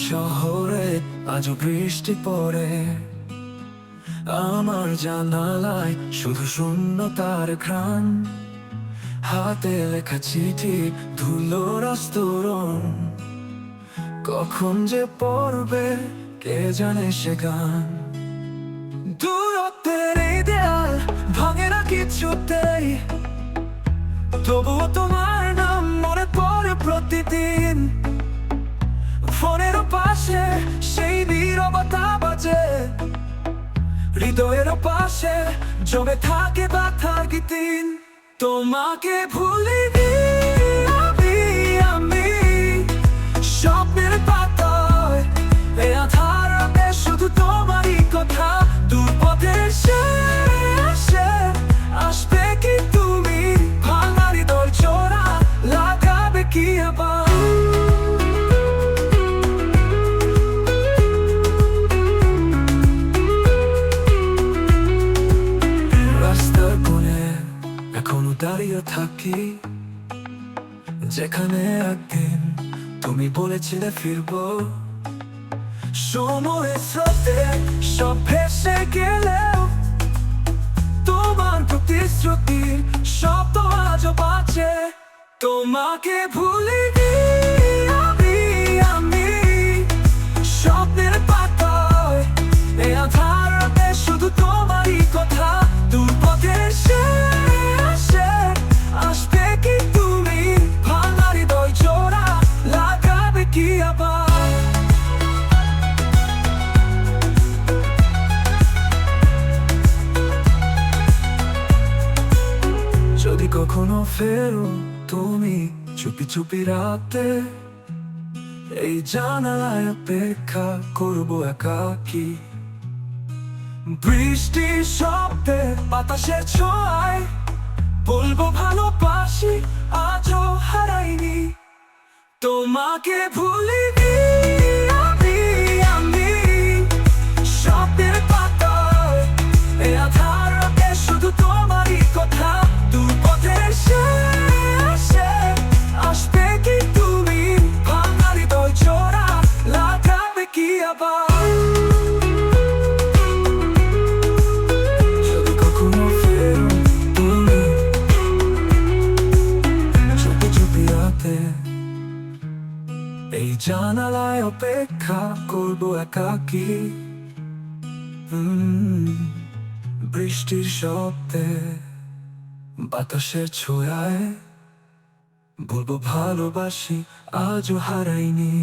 শহরে আজও বৃষ্টি পড়ে, আমার জানালায় শুধু শূন্যতার ঘ্রাণ, হাতে লেখা চিঠি ধুলোর আস্তরণ। কখন যে পড়বে কে জানে সে গান। দূরত্বের এই দেয়াল ভাঙে না কিছুতেই, তবুও তোমার নাম মনে পড়ে প্রতিদিন। ফোনের পাশে সেই নীরবতা বাজে, হৃদয়ের পাশে জমে থাকে ব্যথার গীতিন। তোমাকে ভুলিনি আমি স্বপ্নের পাতায়, এ আধার রাতে শুধু তোমারই কথা। দূর পথে শেষে আসবে কি তুমি, ভাঙা হৃদয় জোড়া লাগাবে কি আবার। রাস্তার কোণে এখনো দাঁড়িয়ে থাকি, যেখানে একদিন তুমি বলেছিলে ফিরবো। সময়ের স্রোতে সব ভেসে গেলেও তোমার প্রতিশ্রুতি শব্দ আজও বাঁচে। তোমাকে ভুলিনি আমি স্বপ্নের পাতায়, এ আধার রাতে শুধু তোমারই কথা। দূর পথে শেষে আসবে কি তুমি, ভাঙা হৃদয় জোড়া লাগাবে কি আবার। যদি কখনো ফেরো তুমি চুপি চুপি রাতে, এই জানালায় অপেক্ষা করবো একাকী। বৃষ্টির শব্দে বাতাসের ছোঁয়ায় বলবো ভালোবাসি আজও হারাইনি। তোমাকে ভুলিনি আমি স্বপ্নের পাতায়, এ আধার রাতে শুধু তোমারই কথা। দূর পথে শেষে আসবে কি তুমি, ভাঙা হৃদয় জোড়া লাগাবে কি আবার। যদি কখনো ফেরো তুমি চুপি চুপি রাতে, এই জানালায় অপেক্ষা করবো একাকী। বৃষ্টির শব্দে বাতাসের ছোঁয়ায় বলবো ভালোবাসি আজও হারাইনি।